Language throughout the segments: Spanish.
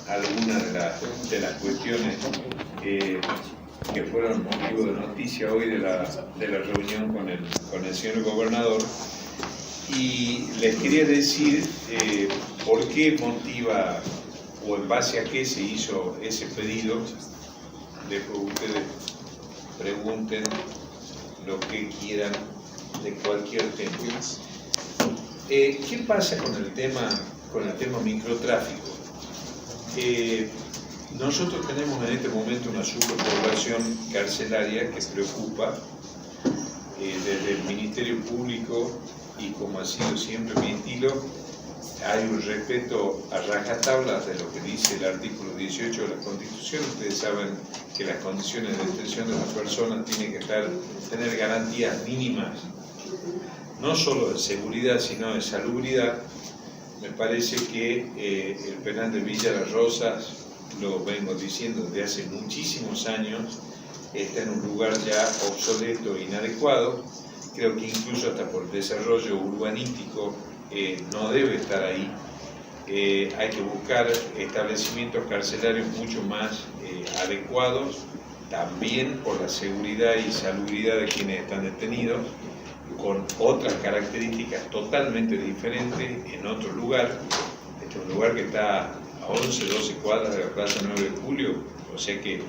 algunas de las cuestiones que fueron motivo de noticia hoy de la reunión con el señor gobernador, y les quería decir por qué motiva o en base a qué se hizo ese pedido. Después ustedes pregunten lo que quieran de cualquier tema. ¿Qué pasa con el tema microtráfico? Nosotros tenemos en este momento una superpoblación carcelaria que preocupa. Desde el Ministerio Público, y como ha sido siempre mi estilo, hay un respeto a rajatabla de lo que dice el artículo 18 de la Constitución. Ustedes saben que las condiciones de detención de las personas tienen que tener garantías mínimas, no solo de seguridad, sino de salubridad. Me parece que el penal de Villa Las Rosas, lo vengo diciendo desde hace muchísimos años, está en un lugar ya obsoleto e inadecuado. Creo que incluso hasta por desarrollo urbanístico no debe estar ahí. Hay que buscar establecimientos carcelarios mucho más adecuados, también por la seguridad y salubridad de quienes están detenidos, con otras características totalmente diferentes en otro lugar. Este es un lugar que está a 11, 12 cuadras de la Plaza 9 de Julio, o sea que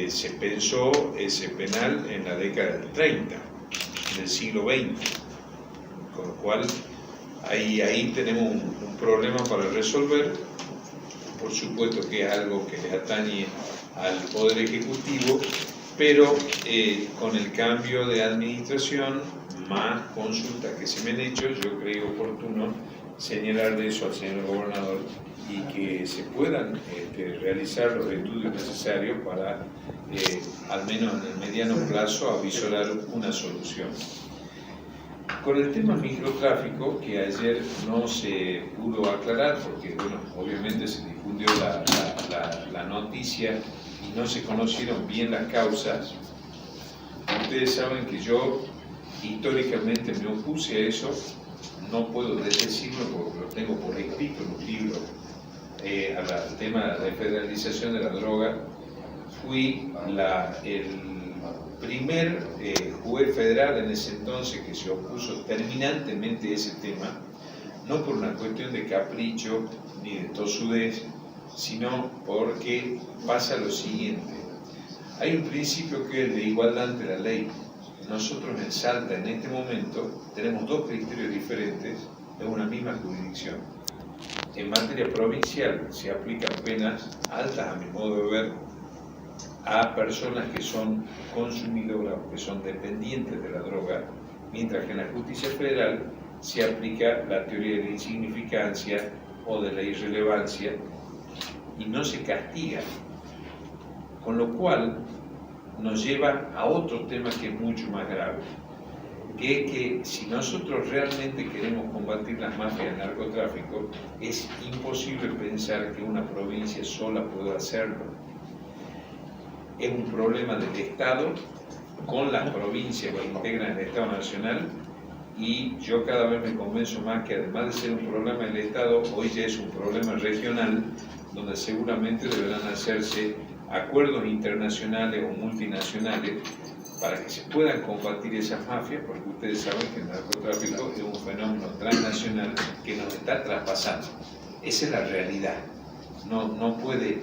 se pensó ese penal en la década del 30, del siglo XX, con lo cual ahí tenemos un problema para resolver. Por supuesto que es algo que le atañe al Poder Ejecutivo, pero con el cambio de administración, más consultas que se me han hecho, yo creo oportuno señalarle eso al señor gobernador y que se puedan realizar los estudios necesarios para, al menos en el mediano plazo, avisorar una solución. Con el tema microtráfico, que ayer no se pudo aclarar, porque bueno, obviamente se difundió la noticia y no se conocieron bien las causas. Ustedes saben que yo históricamente me opuse a eso, no puedo decirlo porque lo tengo por escrito en un libro, al tema de federalización de la droga. Fui el primer juez federal en ese entonces que se opuso terminantemente a ese tema, no por una cuestión de capricho ni de tosudez, sino porque pasa lo siguiente. Hay un principio que es el de igualdad ante la ley. Nosotros en Salta en este momento tenemos dos criterios diferentes en una misma jurisdicción. En materia provincial se aplican penas altas, a mi modo de ver, a personas que son consumidoras o que son dependientes de la droga, mientras que en la justicia federal se aplica la teoría de la insignificancia o de la irrelevancia y no se castiga, con lo cual nos lleva a otro tema que es mucho más grave, que es que si nosotros realmente queremos combatir las mafias del narcotráfico, es imposible pensar que una provincia sola pueda hacerlo. Es un problema del Estado con las provincias que integran el Estado Nacional, y yo cada vez me convenzo más que además de ser un problema del Estado, hoy ya es un problema regional, donde seguramente deberán hacerse acuerdos internacionales o multinacionales para que se puedan combatir esas mafias, porque ustedes saben que el narcotráfico es un fenómeno transnacional que nos está traspasando. Esa es la realidad. No puede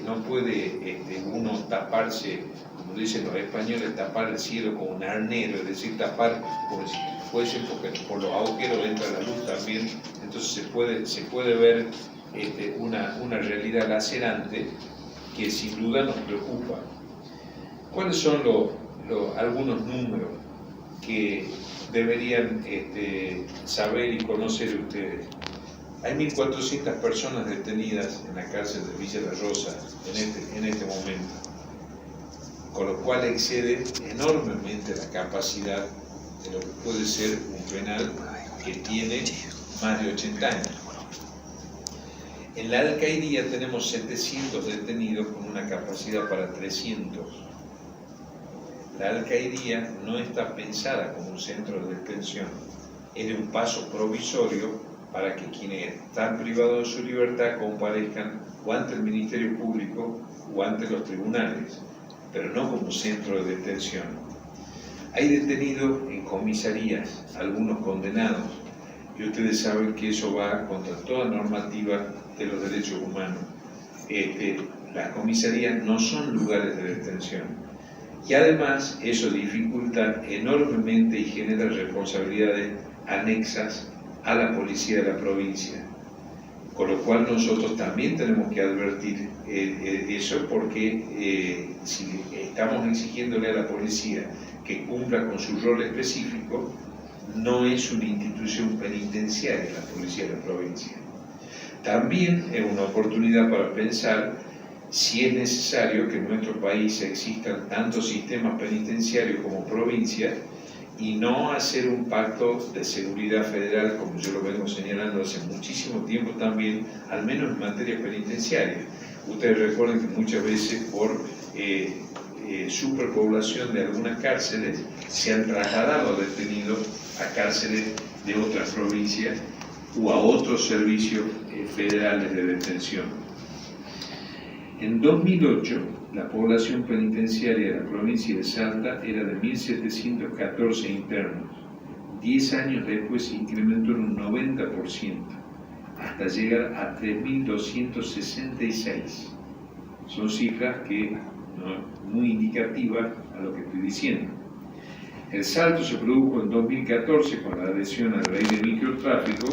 uno taparse, como dicen los españoles, tapar el cielo con un arnero, es decir, tapar como si fuese, porque por los agujeros entra la luz también. Entonces se puede ver una realidad lacerante que sin duda nos preocupa. ¿Cuáles son algunos números que deberían saber y conocer ustedes? Hay 1.400 personas detenidas en la cárcel de Villa Las Rosas en este momento, con lo cual excede enormemente la capacidad de lo que puede ser un penal que tiene más de 80 años. En la alcaldía tenemos 700 detenidos con una capacidad para 300. La alcaldía no está pensada como un centro de detención, es de un paso provisorio para que quienes están privados de su libertad comparezcan o ante el Ministerio Público o ante los tribunales, pero no como centro de detención. Hay detenidos en comisarías, algunos condenados, y ustedes saben que eso va contra toda normativa de los derechos humanos. Las comisarías no son lugares de detención. Y además eso dificulta enormemente y genera responsabilidades anexas a la policía de la provincia. Con lo cual nosotros también tenemos que advertir eso, porque si estamos exigiéndole a la policía que cumpla con su rol específico, no es una institución penitenciaria la policía de la provincia. También es una oportunidad para pensar si es necesario que en nuestro país existan tanto sistemas penitenciarios como provincias y no hacer un pacto de seguridad federal, como yo lo vengo señalando hace muchísimo tiempo también, al menos en materia penitenciaria. Ustedes recuerden que muchas veces por superpoblación de algunas cárceles se han trasladado detenidos a cárceles de otras provincias o a otros servicios federales de detención. En 2008, la población penitenciaria de la provincia de Salta era de 1.714 internos. 10 años después se incrementó en un 90%, hasta llegar a 3.266. Son cifras que muy indicativas a lo que estoy diciendo. El salto se produjo en 2014 con la adhesión a la ley de microtráfico,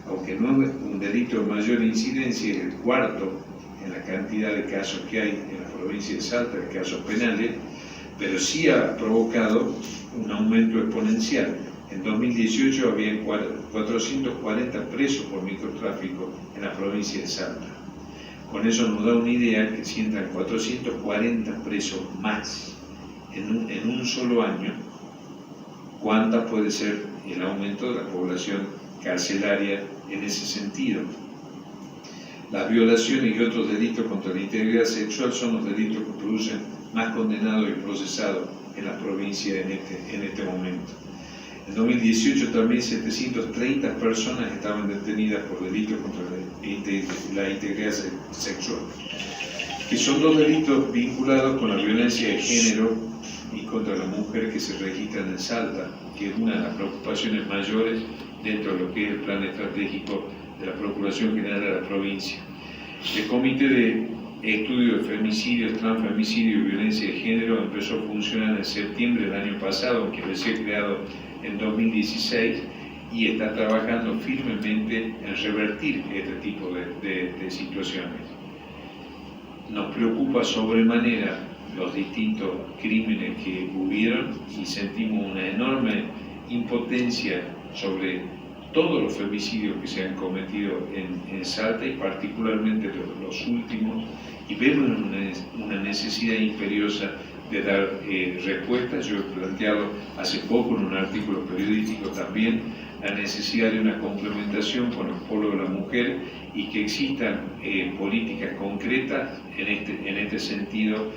aunque no es un delito de mayor incidencia, es el cuarto en la cantidad de casos que hay en la provincia de Salta, de casos penales, pero sí ha provocado un aumento exponencial. En 2018 había 440 presos por microtráfico en la provincia de Salta. Con eso nos da una idea que si entran 440 presos más en un solo año, ¿cuánta puede ser el aumento de la población carcelaria en ese sentido? Las violaciones y otros delitos contra la integridad sexual son los delitos que producen más condenados y procesados en la provincia en este momento. En 2018 también 730 personas estaban detenidas por delitos contra la integridad sexual, que son dos delitos vinculados con la violencia de género y contra la mujer que se registran en Salta, que es una de las preocupaciones mayores dentro de lo que es el plan estratégico de la Procuración General de la provincia. El Comité de Estudio de Femicidios, Transfemicidio y Violencia de Género empezó a funcionar en septiembre del año pasado, aunque recién creado en 2016, y está trabajando firmemente en revertir este tipo de situaciones. Nos preocupa sobremanera los distintos crímenes que hubieron y sentimos una enorme impotencia sobre todos los femicidios que se han cometido en Salta y particularmente los últimos, y vemos una necesidad imperiosa de dar respuestas. Yo he planteado hace poco en un artículo periodístico también la necesidad de una complementación con el polo de la mujer y que existan políticas concretas en este sentido,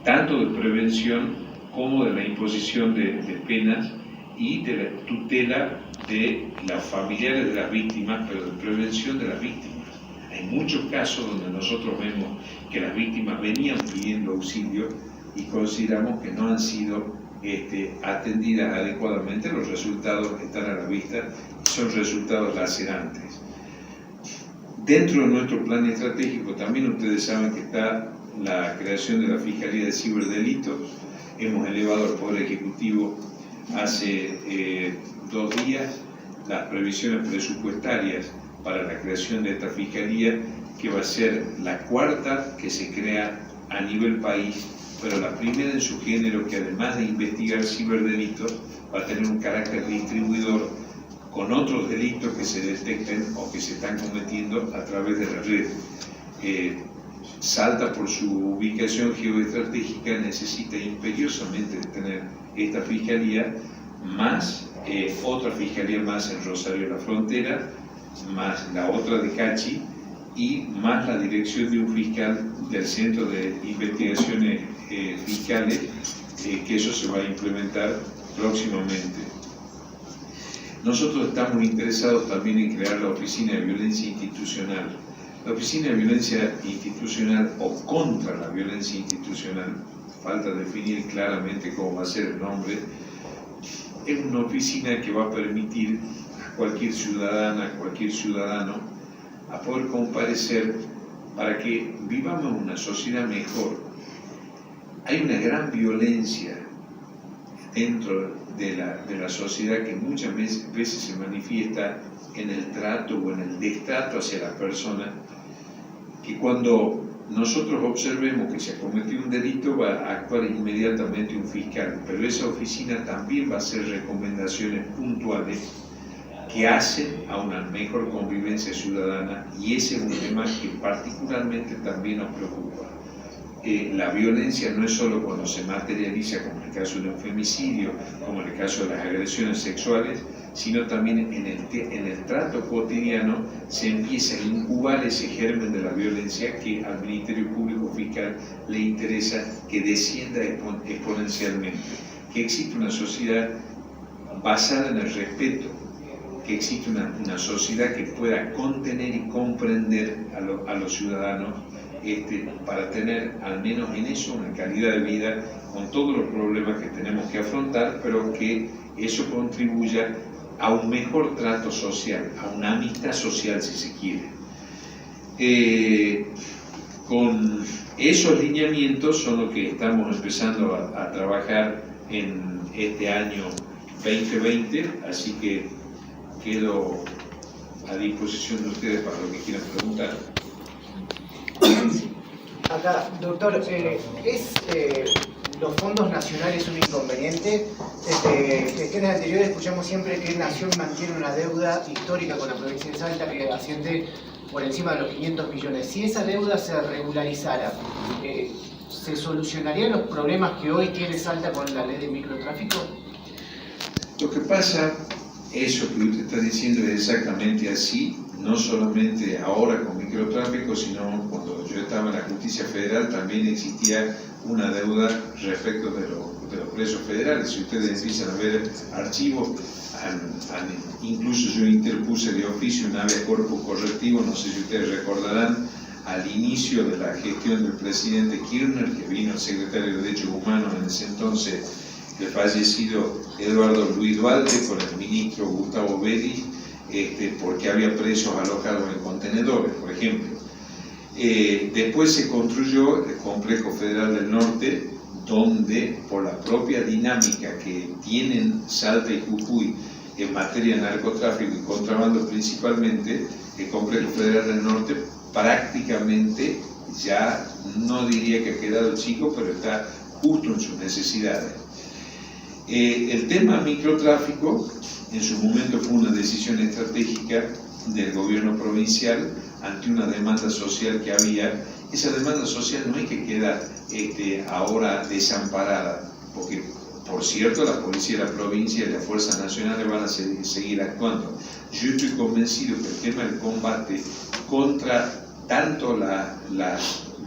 tanto de prevención como de la imposición de penas y de la tutela de los familiares de las víctimas, pero de prevención de las víctimas. Hay muchos casos donde nosotros vemos que las víctimas venían pidiendo auxilio y consideramos que no han sido atendidas adecuadamente. Los resultados están a la vista y son resultados lacerantes. Dentro de nuestro plan estratégico también ustedes saben que está la creación de la Fiscalía de Ciberdelitos. Hemos elevado al Poder Ejecutivo hace 2 días las previsiones presupuestarias para la creación de esta Fiscalía, que va a ser la cuarta que se crea a nivel país, pero la primera en su género, que además de investigar ciberdelitos va a tener un carácter distribuidor con otros delitos que se detecten o que se están cometiendo a través de la red. Salta, por su ubicación geoestratégica, necesita imperiosamente tener esta fiscalía, más otra fiscalía más en Rosario de la Frontera, más la otra de Cachi y más la dirección de un fiscal del Centro de Investigaciones Fiscales, que eso se va a implementar próximamente. nosotros estamos interesados también en crear la Oficina de Violencia Institucional. La Oficina de Violencia Institucional o contra la violencia institucional, falta definir claramente cómo va a ser el nombre, es una oficina que va a permitir a cualquier ciudadana, a cualquier ciudadano, a poder comparecer para que vivamos una sociedad mejor. Hay una gran violencia dentro de la sociedad que muchas veces se manifiesta en el trato o en el destrato hacia la persona, que cuando nosotros observemos que se ha cometido un delito va a actuar inmediatamente un fiscal, pero esa oficina también va a hacer recomendaciones puntuales que hacen a una mejor convivencia ciudadana, y ese es un tema que particularmente también nos preocupa. La violencia no es solo cuando se materializa, como en el caso de un femicidio, como en el caso de las agresiones sexuales, sino también en el trato cotidiano se empieza a incubar ese germen de la violencia que al Ministerio Público Fiscal le interesa que descienda exponencialmente, que existe una sociedad basada en el respeto, que existe una sociedad que pueda contener y comprender a los ciudadanos, para tener al menos en eso una calidad de vida con todos los problemas que tenemos que afrontar, pero que eso contribuya a un mejor trato social, a una amistad social si se quiere. Con esos lineamientos son los que estamos empezando a trabajar en este año 2020, así que quedo a disposición de ustedes para lo que quieran preguntar. Acá, doctor, ¿los fondos nacionales un inconveniente? Desde gestiones anteriores escuchamos siempre que Nación mantiene una deuda histórica con la provincia de Salta que asciende por encima de los 500 millones. Si esa deuda se regularizara, ¿se solucionarían los problemas que hoy tiene Salta con la ley de microtráfico? Lo que pasa, eso que usted está diciendo es exactamente así, no solamente ahora con microtráfico, sino cuando yo estaba en la Justicia Federal también existía una deuda respecto de los presos federales. Si ustedes empiezan a ver archivos, incluso yo interpuse de oficio un habeas corpus correctivo, no sé si ustedes recordarán, al inicio de la gestión del presidente Kirchner, que vino el secretario de Derechos Humanos en ese entonces, el fallecido Eduardo Luis Dualde, con el ministro Gustavo Belli, porque había presos alojados en contenedores, por ejemplo. Después se construyó el Complejo Federal del Norte, donde por la propia dinámica que tienen Salta y Jujuy en materia de narcotráfico y contrabando principalmente, el Complejo Federal del Norte prácticamente ya no diría que ha quedado chico, pero está justo en sus necesidades. El tema microtráfico en su momento fue una decisión estratégica del gobierno provincial ante una demanda social que había. Esa demanda social no es que queda ahora desamparada, porque por cierto la policía de la provincia y las fuerzas nacionales van a seguir actuando. Yo estoy convencido que el tema del combate contra tanto la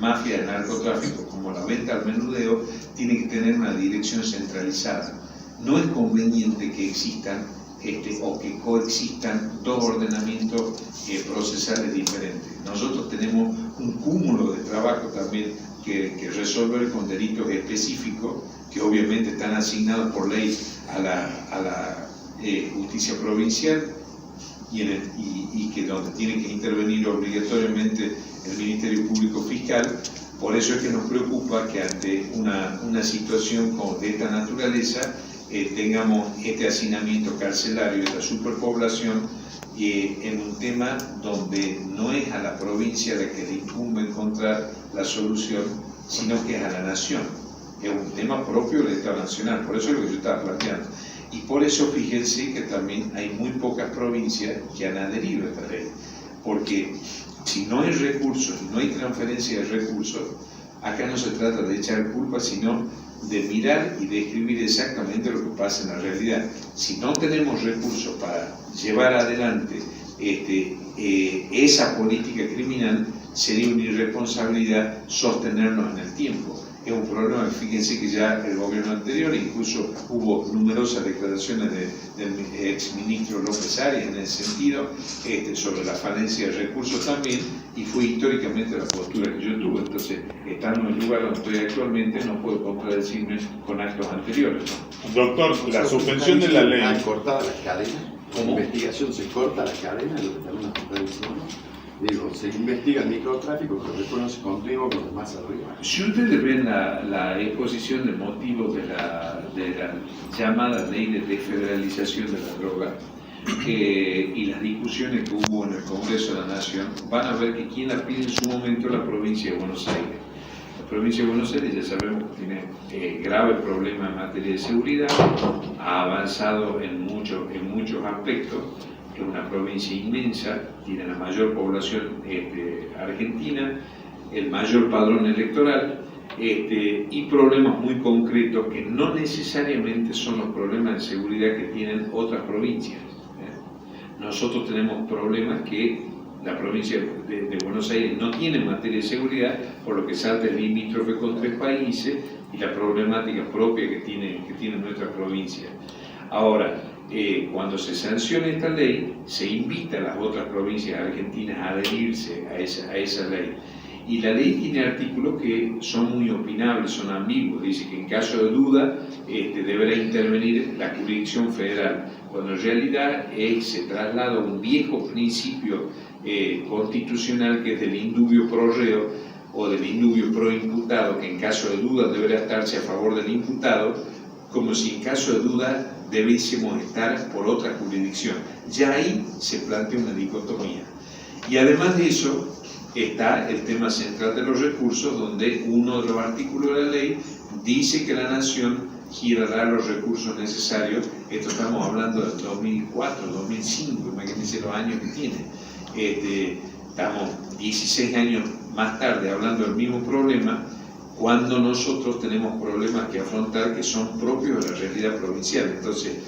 mafia del narcotráfico como la venta al menudeo tiene que tener una dirección centralizada. No es conveniente que existan o que coexistan dos ordenamientos procesales diferentes. Nosotros tenemos un cúmulo de trabajo también que resolver con delitos específicos que obviamente están asignados por ley a la justicia provincial y que donde tiene que intervenir obligatoriamente el Ministerio Público Fiscal. Por eso es que nos preocupa que ante una situación de esta naturaleza tengamos este hacinamiento carcelario, esta superpoblación, en un tema donde no es a la provincia la que le incumbe encontrar la solución, sino que es a la nación. Es un tema propio del Estado Nacional, por eso es lo que yo estaba planteando. Y por eso fíjense que también hay muy pocas provincias que han adherido a esta ley, porque si no hay recursos, no hay transferencia de recursos, acá no se trata de echar culpa, sino de mirar y describir exactamente lo que pasa en la realidad. Si no tenemos recursos para llevar adelante esa política criminal, sería una irresponsabilidad sostenernos en el tiempo. es un problema. Fíjense que ya el gobierno anterior incluso hubo numerosas declaraciones del exministro López Arias en ese sentido, sobre la falencia de recursos también, y fue históricamente la postura que yo tuve. Entonces, estando en el lugar donde estoy actualmente, no puedo contradecirme con actos anteriores, ¿no? Doctor, la suspensión de la ley. ¿Han cortado las cadenas? ¿Cómo? ¿La investigación se corta la cadena? Lo que también nos está diciendo. Digo, se investiga el microtráfico, pero después no se continúa con los más arriba. Si ustedes ven la exposición de motivos de la llamada ley de desfederalización de la droga y las discusiones que hubo en el Congreso de la Nación, van a ver que quien la pide en su momento es la provincia de Buenos Aires. La provincia de Buenos Aires ya sabemos que tiene graves problemas en materia de seguridad, ha avanzado en muchos aspectos. Es una provincia inmensa, tiene la mayor población argentina, el mayor padrón electoral y problemas muy concretos que no necesariamente son los problemas de seguridad que tienen otras provincias. Nosotros tenemos problemas que la provincia de Buenos Aires no tiene en materia de seguridad, por lo que salta el limítrofe con 3 países y la problemática propia que tiene nuestra provincia. Ahora, cuando se sanciona esta ley, se invita a las otras provincias argentinas a adherirse a esa ley. Y la ley tiene artículos que son muy opinables, son ambiguos. Dice que en caso de duda deberá intervenir la jurisdicción federal, cuando en realidad se traslada un viejo principio constitucional que es del indubio pro reo o del indubio pro imputado, que en caso de duda deberá estarse a favor del imputado, como si en caso de duda debiésemos estar por otra jurisdicción. Ya ahí se plantea una dicotomía. Y además de eso, está el tema central de los recursos, donde uno de los artículos de la ley dice que la Nación girará los recursos necesarios. Esto estamos hablando del 2004, 2005, imagínense los años que tiene. Estamos 16 años más tarde hablando del mismo problema, cuando nosotros tenemos problemas que afrontar que son propios de la realidad provincial. Entonces,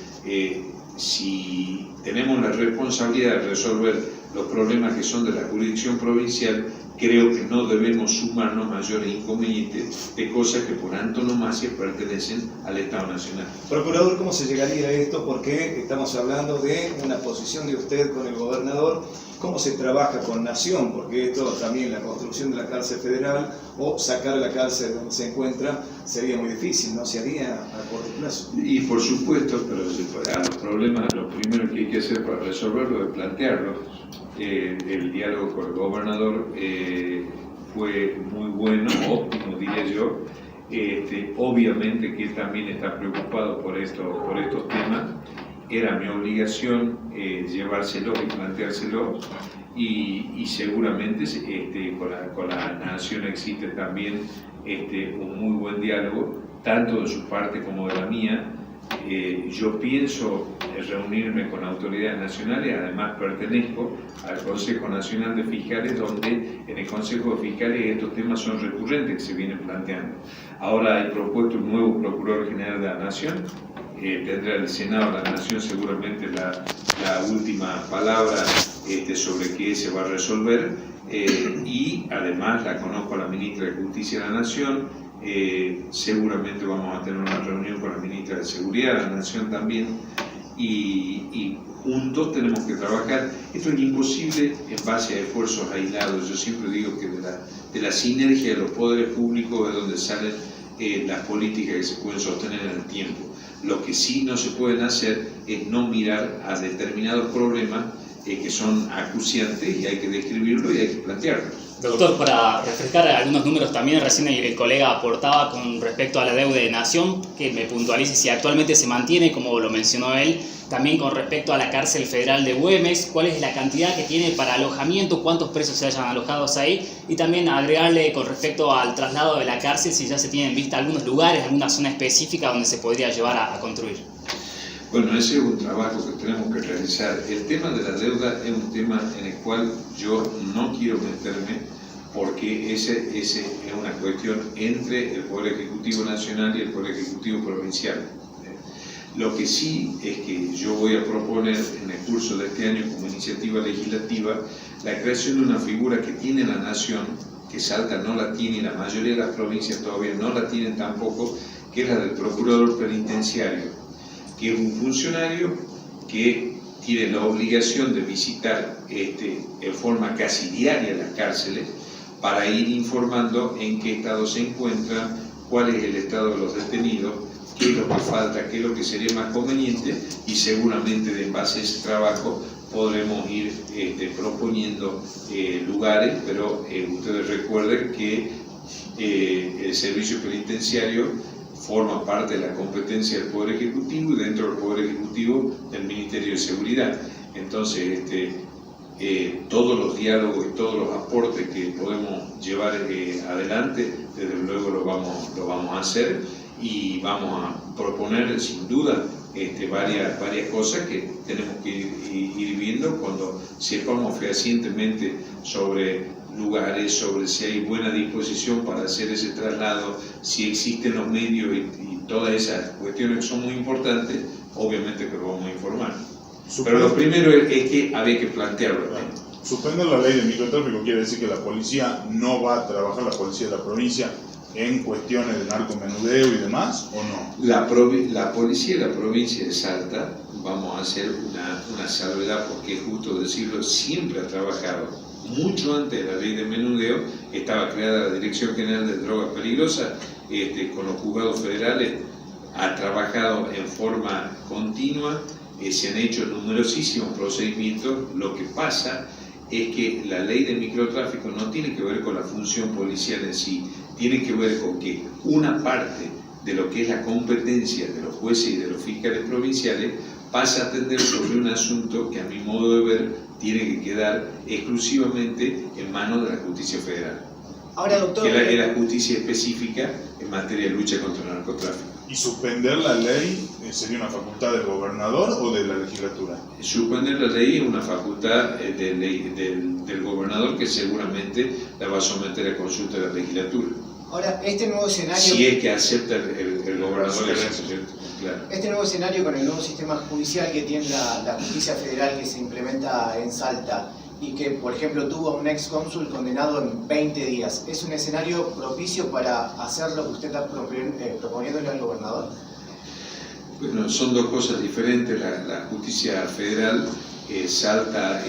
si tenemos la responsabilidad de resolver los problemas que son de la jurisdicción provincial, creo que no debemos sumarnos mayores inconvenientes de cosas que por antonomasia pertenecen al Estado Nacional. Procurador, ¿cómo se llegaría a esto? Porque estamos hablando de una posición de usted con el gobernador. ¿Cómo se trabaja con Nación? Porque esto también, la construcción de la cárcel federal o sacar la cárcel donde se encuentra, sería muy difícil, ¿no? Se haría a corto plazo. Y por supuesto, pero a los problemas, lo primero que hay que hacer para resolverlo es plantearlo. El diálogo con el gobernador fue muy bueno, óptimo diría yo. Obviamente que él también está preocupado por estos temas. Era mi obligación llevárselo y planteárselo, y seguramente con la Nación existe también un muy buen diálogo, tanto de su parte como de la mía. Yo pienso reunirme con autoridades nacionales, además pertenezco al Consejo Nacional de Fiscales, donde en el Consejo de Fiscales estos temas son recurrentes que se vienen planteando. Ahora hay propuesto un nuevo Procurador General de la Nación, tendrá el Senado de la Nación seguramente la última palabra sobre qué se va a resolver, y además la conozco a la Ministra de Justicia de la Nación. Seguramente vamos a tener una reunión con la Ministra de Seguridad de la Nación también, y juntos tenemos que trabajar. Esto es imposible en base a esfuerzos aislados. Yo siempre digo que de la sinergia de los poderes públicos es donde salen las políticas que se pueden sostener en el tiempo. Lo que sí no se pueden hacer es no mirar a determinados problemas que son acuciantes, y hay que describirlo y hay que plantearlo. Doctor, para refrescar algunos números también, recién el colega aportaba con respecto a la deuda de Nación, que me puntualice si actualmente se mantiene, como lo mencionó él, también con respecto a la cárcel federal de Güemes, cuál es la cantidad que tiene para alojamiento, cuántos presos se hayan alojados ahí, y también agregarle con respecto al traslado de la cárcel, si ya se tienen en vista algunos lugares, alguna zona específica donde se podría llevar a construir. Bueno, ese es un trabajo que tenemos que realizar. El tema de la deuda es un tema en el cual yo no quiero meterme, porque ese es una cuestión entre el Poder Ejecutivo Nacional y el Poder Ejecutivo Provincial. Lo que sí es que yo voy a proponer en el curso de este año como iniciativa legislativa la creación de una figura que tiene la Nación que Salta no la tiene y la mayoría de las provincias todavía no la tienen tampoco, que es la del procurador penitenciario, que es un funcionario que tiene la obligación de visitar en forma casi diaria las cárceles para ir informando en qué estado se encuentran, cuál es el estado de los detenidos, qué es lo que falta, qué es lo que sería más conveniente, y seguramente en base a ese trabajo podremos ir proponiendo lugares, pero ustedes recuerden que el servicio penitenciario forma parte de la competencia del Poder Ejecutivo y dentro del Poder Ejecutivo del Ministerio de Seguridad. Entonces, todos los diálogos y todos los aportes que podemos llevar adelante, desde luego lo vamos a hacer y vamos a proponer sin duda varias cosas que tenemos que ir viendo cuando sepamos fehacientemente sobre lugares, sobre si hay buena disposición para hacer ese traslado, si existen los medios y todas esas cuestiones que son muy importantes, obviamente que lo vamos a informar. Pero lo primero es que había que plantearlo. Suspender la ley de microtráfico quiere decir que la policía no va a trabajar, la policía de la provincia, en cuestiones de narcomenudeo y demás, ¿o no? La policía de la provincia de Salta, vamos a hacer una salvedad porque es justo decirlo, siempre ha trabajado. Mucho antes de la ley de menudeo estaba creada la Dirección General de Drogas Peligrosas, con los juzgados federales, ha trabajado en forma continua, se han hecho numerosísimos procedimientos. Lo que pasa es que la ley de microtráfico no tiene que ver con la función policial en sí, tiene que ver con que una parte de lo que es la competencia de los jueces y de los fiscales provinciales pasa a atender sobre un asunto que a mi modo de ver tiene que quedar exclusivamente en manos de la justicia federal. Ahora, doctor, que es la justicia específica en materia de lucha contra el narcotráfico. ¿Y suspender la ley sería una facultad del gobernador o de la legislatura? Suspender la ley es una facultad del gobernador que seguramente la va a someter a consulta de la legislatura. ahora, este nuevo escenario... Si es que acepta el gobernador eso, ¿cierto? Claro. Este nuevo escenario con el nuevo sistema judicial que tiene la justicia federal que se implementa en Salta y que, por ejemplo, tuvo a un ex cónsul condenado en 20 días, ¿es un escenario propicio para hacer lo que usted está proponiéndole al gobernador? Bueno, son dos cosas diferentes. La justicia federal, Salta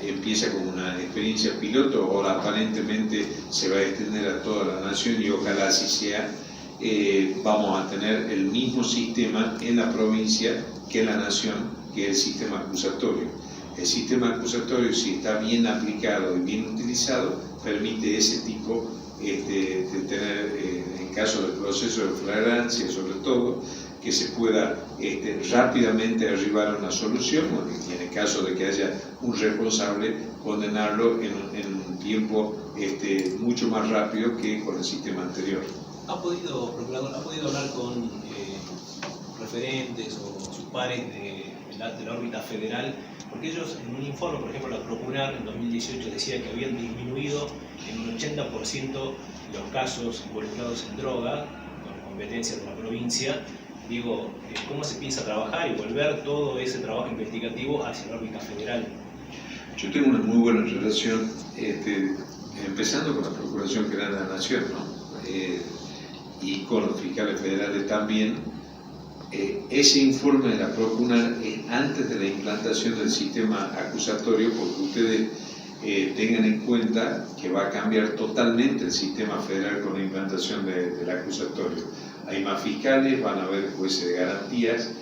empieza como una experiencia piloto, ahora aparentemente se va a extender a toda la nación y ojalá así sea. Vamos a tener el mismo sistema en la provincia que en la nación, que es el sistema acusatorio. El sistema acusatorio, si está bien aplicado y bien utilizado, permite ese tipo de tener, en caso del proceso de flagrancia sobre todo, que se pueda rápidamente arribar a una solución, y en el caso de que haya un responsable, condenarlo en un tiempo mucho más rápido que con el sistema anterior. Procurador, ¿ha podido hablar con referentes o sus pares de la órbita federal? Porque ellos en un informe, por ejemplo, la Procurar en 2018 decía que habían disminuido en un 80% los casos involucrados en droga, con competencia de la provincia. Digo, ¿cómo se piensa trabajar y volver todo ese trabajo investigativo hacia la órbita federal? Yo tengo una muy buena relación, empezando con la Procuración General de la Nación, ¿no? Y con los fiscales federales también. Ese informe de la Procurar es antes de la implantación del sistema acusatorio, porque ustedes tengan en cuenta que va a cambiar totalmente el sistema federal con la implantación del acusatorio. Hay más fiscales, van a haber jueces de garantías.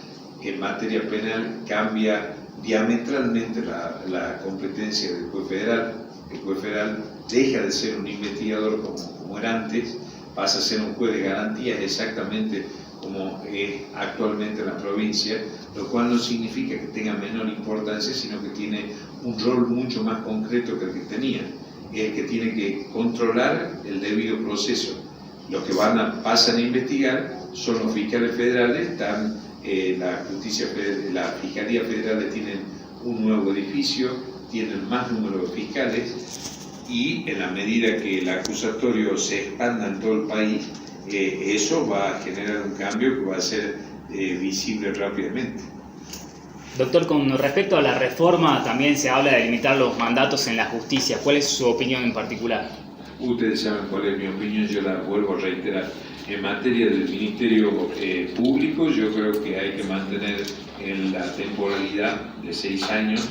En materia penal cambia diametralmente la competencia del juez federal. El juez federal deja de ser un investigador como era antes, pasa a ser un juez de garantías exactamente como es actualmente en la provincia, lo cual no significa que tenga menor importancia, sino que tiene un rol mucho más concreto que el que tenía, el que tiene que controlar el debido proceso. Los que pasan a investigar son los fiscales federales, la Fiscalía Federal tienen un nuevo edificio, tienen más número de fiscales, y en la medida que el acusatorio se expanda en todo el país, eso va a generar un cambio que va a ser visible rápidamente. Doctor, con respecto a la reforma, también se habla de limitar los mandatos en la justicia. ¿Cuál es su opinión en particular? Ustedes saben cuál es mi opinión, yo la vuelvo a reiterar. En materia del Ministerio Público, yo creo que hay que mantener en la temporalidad de 6 años.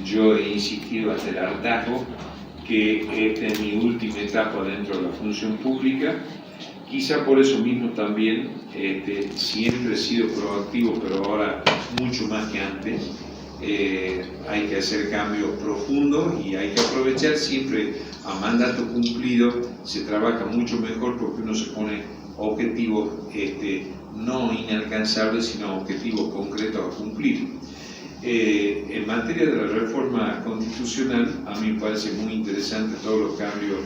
Yo he insistido hasta el hartazgo que esta es mi última etapa dentro de la función pública. Quizá por eso mismo también siempre he sido proactivo, pero ahora mucho más que antes. Hay que hacer cambios profundos y hay que aprovechar siempre a mandato cumplido. Se trabaja mucho mejor porque uno se pone objetivos no inalcanzables, sino objetivos concretos a cumplir. En materia de la reforma constitucional, a mí me parece muy interesante todos los cambios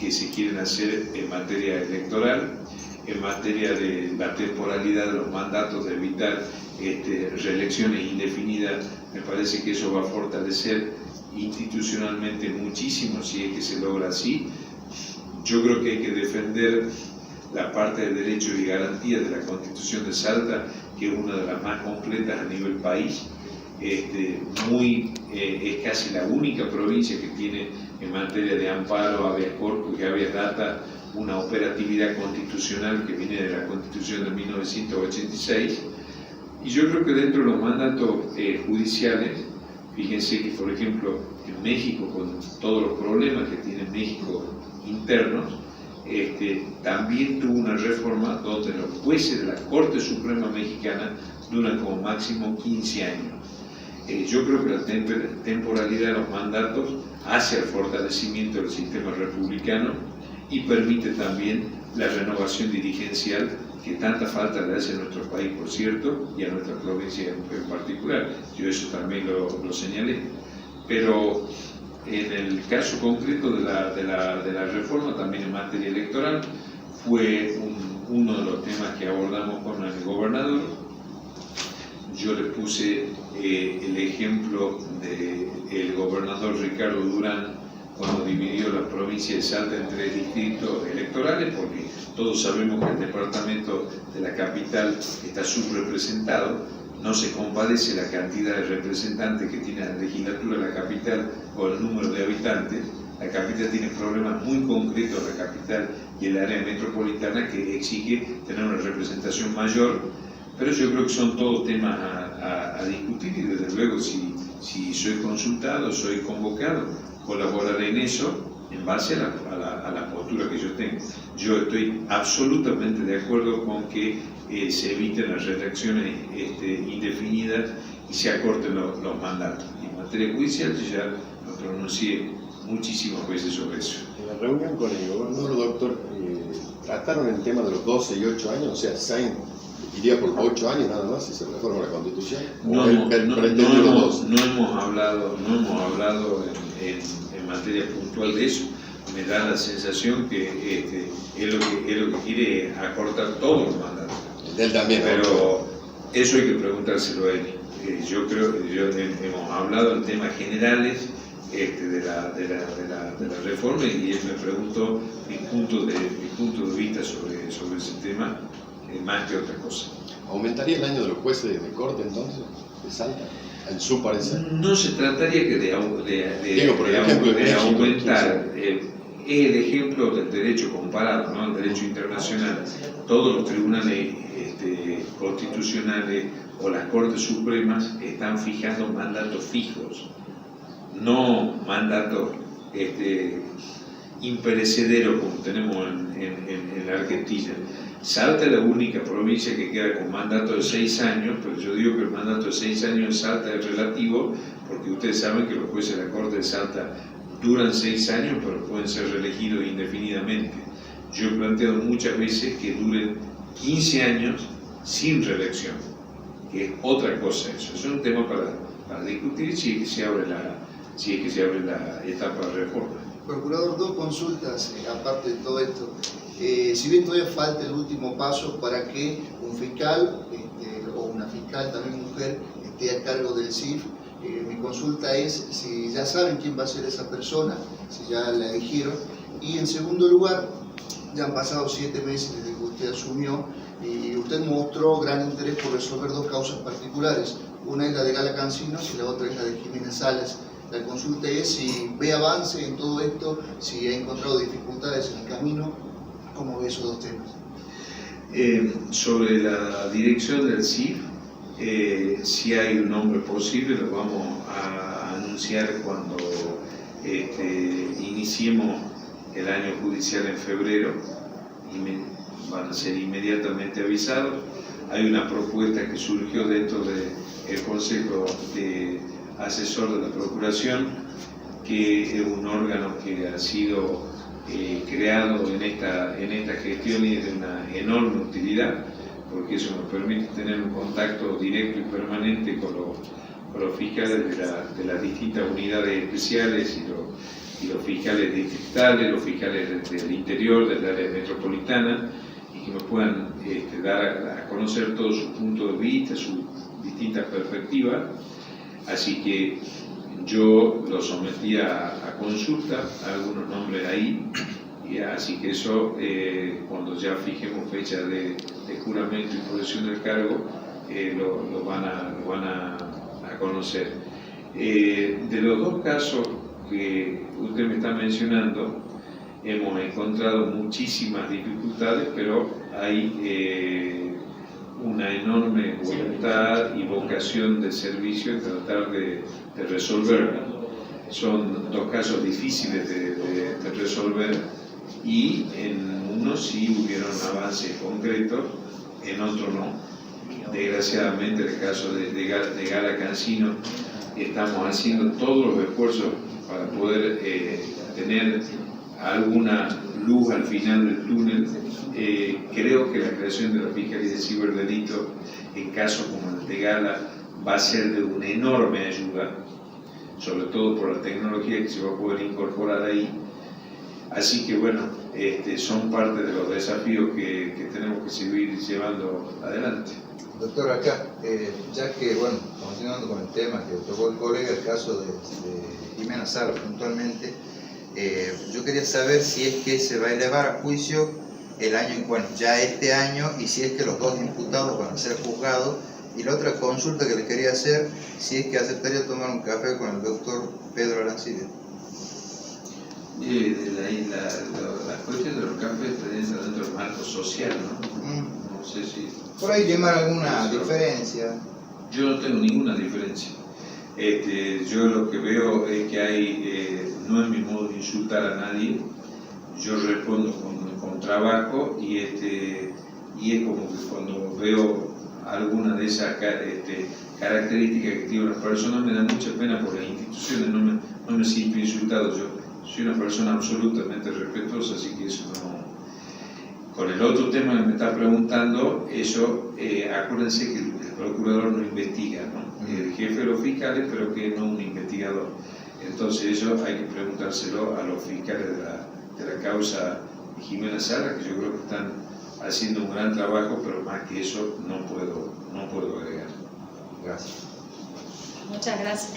que se quieren hacer en materia electoral, en materia de la temporalidad de los mandatos, de evitar reelecciones indefinidas. Me parece que eso va a fortalecer institucionalmente muchísimo si es que se logra así. Yo creo que hay que defender la parte de derechos y garantías de la Constitución de Salta, que es una de las más completas a nivel país. Es casi la única provincia que tiene en materia de amparo, habeas corpus y habeas data una operatividad constitucional que viene de la Constitución de 1986. Y yo creo que dentro de los mandatos judiciales, fíjense que por ejemplo en México, con todos los problemas que tiene México internos, también tuvo una reforma donde los jueces de la Corte Suprema Mexicana duran como máximo 15 años. Yo creo que la temporalidad de los mandatos hace el fortalecimiento del sistema republicano y permite también la renovación dirigencial que tanta falta le hace a nuestro país, por cierto, y a nuestra provincia en particular. Yo eso también lo señalé. Pero en el caso concreto de la reforma, también en materia electoral, fue uno de los temas que abordamos con el gobernador. Yo le puse el ejemplo del gobernador Ricardo Durán cuando dividió la provincia de Salta en 3 distritos electorales, porque todos sabemos que el departamento de la capital está subrepresentado. No se compadece la cantidad de representantes que tiene la legislatura de la capital o el número de habitantes. La capital tiene problemas muy concretos, la capital y el área metropolitana, que exige tener una representación mayor. Pero yo creo que son todos temas a discutir y desde luego si soy consultado, soy convocado, colaboraré en eso en base a la postura que yo tengo. Yo estoy absolutamente de acuerdo con que se eviten las reelecciones indefinidas y se acorten los mandatos. Y en materia judicial yo ya lo pronuncié muchísimas veces sobre eso. En la reunión con el gobernador, doctor, trataron el tema de los 12 y 8 años, o sea, Sainz iría por 8 años nada más si se reforma la Constitución. No hemos hablado en materia puntual de eso. Me da la sensación que es lo que quiere acortar todos los mandatos. Él también. Pero eso hay que preguntárselo a él. Yo creo que hemos hablado en temas generales de la reforma y él me preguntó mi punto de vista sobre ese tema, más que otra cosa. ¿Aumentaría el año de los jueces de corte entonces, de Salta, en su parecer? No se trataría que de aumentar. Es el ejemplo del derecho comparado, ¿no? El derecho internacional. Todos los tribunales constitucionales o las Cortes Supremas están fijando mandatos fijos, no mandatos imperecederos como tenemos en la Argentina. Salta es la única provincia que queda con mandato de 6 años, pero yo digo que el mandato de 6 años en Salta es relativo, porque ustedes saben que los jueces de la Corte de Salta duran 6 años, pero pueden ser reelegidos indefinidamente. Yo he planteado muchas veces que duren 15 años sin reelección, que es otra cosa eso. Es un tema para discutir si es que se abre la etapa de reforma. Procurador, 2 consultas aparte de todo esto. Si bien todavía falta el último paso para que un fiscal o una fiscal, también mujer, esté a cargo del CIF, mi consulta es si ya saben quién va a ser esa persona, si ya la eligieron. Y en segundo lugar, ya han pasado 7 meses desde que usted asumió y usted mostró gran interés por resolver 2 causas particulares. Una es la de Gala Cancinos y la otra es la de Jiménez Salas. La consulta es si ve avance en todo esto, si ha encontrado dificultades en el camino, ¿cómo ve esos dos temas? Sobre la dirección del CIF, si hay un nombre posible, lo vamos a anunciar cuando iniciemos el año judicial en febrero, y van a ser inmediatamente avisados. Hay una propuesta que surgió dentro del Consejo de Asesor de la Procuración, que es un órgano que ha sido creado en esta gestión y es de una enorme utilidad, porque eso nos permite tener un contacto directo y permanente con los fiscales de las distintas unidades especiales y los fiscales distritales, los fiscales del interior, del área metropolitana, y que nos puedan dar a conocer todo su punto de vista, sus distintas perspectivas. Así que yo lo sometí a consulta, algunos nombres ahí, y así que eso, cuando ya fijemos fecha de juramento y posesión del cargo, lo van a conocer. De los dos casos que usted me está mencionando, hemos encontrado muchísimas dificultades, pero hay una enorme voluntad y vocación de servicio en tratar de resolverlo. Son dos casos difíciles de resolver, y en uno sí hubieron avances concretos, en otro no. Desgraciadamente, en el caso de Gala Cancino, estamos haciendo todos los esfuerzos para poder tener alguna luz al final del túnel. Creo que la creación de la Fiscalía de Ciberdelito, en casos como el de Gala, va a ser de una enorme ayuda, sobre todo por la tecnología que se va a poder incorporar ahí. Así que bueno, son parte de los desafíos que tenemos que seguir llevando adelante. Doctor, acá, ya que, bueno, continuando con el tema que tocó el colega, el caso de Jimena Sala puntualmente, yo quería saber si es que se va a elevar a juicio el año, bueno, ya este año, y si es que los dos imputados van a ser juzgados. Y la otra consulta que le quería hacer, si es que aceptaría tomar un café con el doctor Pedro Arancibia. La cuestión de los cafés está dentro del marco social, ¿no? No sé si... Por ahí llamar alguna diferencia. Yo no tengo ninguna diferencia. Yo lo que veo es que hay, no es mi modo de insultar a nadie, yo respondo con trabajo, y es como que cuando veo alguna de esas características que tiene una persona, me da mucha pena por las instituciones, no me siento insultado. Yo soy una persona absolutamente respetuosa, así que eso no... Con el otro tema que me está preguntando, eso, acuérdense que el procurador no investiga, ¿no? El jefe de los fiscales, pero que no un investigador. Entonces eso hay que preguntárselo a los fiscales de la causa de Jimena Sala, que yo creo que están haciendo un gran trabajo, pero más que eso no puedo agregar. Gracias. Muchas gracias.